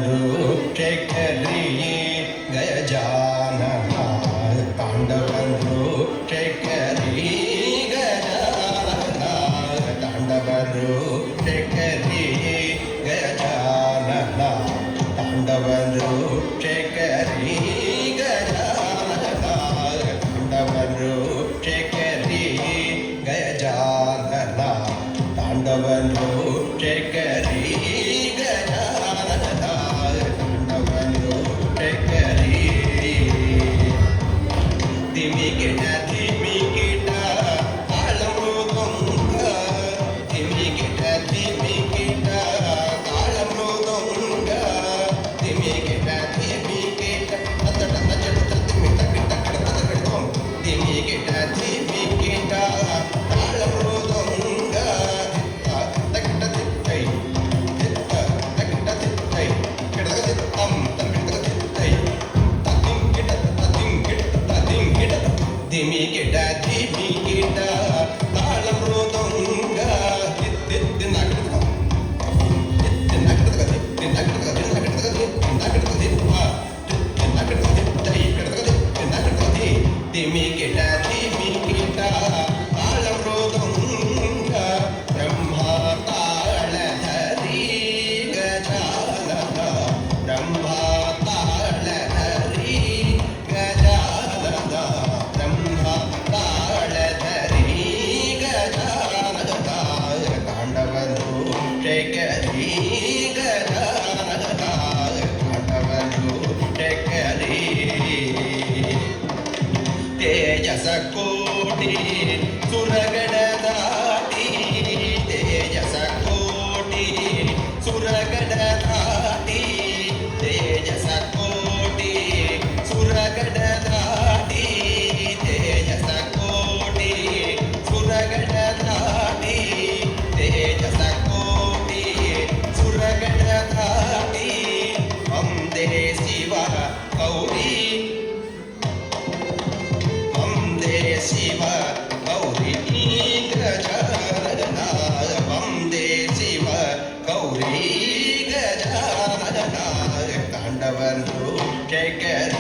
ಶೇಖರಿ ಗಜಾನನ ತಾಂಡವರು ಶೇಖರಿ ಗಜಾನನ ತಾಂಡವರು ಶೇಖರಿ ಗಜಾನನ ತಾಂಡವರು ಶೇಖರಿ ಗಜಾನನ ತಾಂಡವರು ಶೇಖರಿ ಗಜಾನನ ತಾಂಡವರು ಶೇಖರಿ ತೇಜಸ ಕೋಟಿ ಸುರಗಡ ದಾಟಿ ತೇಜಸ ಕೋಟಿ ಸುರಗಡ ದಾಟಿ ತೇಜಸ ಕೋಟಿ ಸುರಗಡ ದಾಟಿ ತೇಜಸ ಕೋಟಿ ಸುರಗಡ ದಾಟಿ ತೇಜಸ ಕೋಟಿ ಸುರಗಡ ದಾಟಿ ವಂದೇ ಶಿವ ಗೌರಿ ಶಿವ ಗೌರಿ ಗಜಾನನ ವಂದೇ ಶಿವ ಗೌರಿ ಗಜಾನನ ತಾಂಡವರು ಶೇಖರ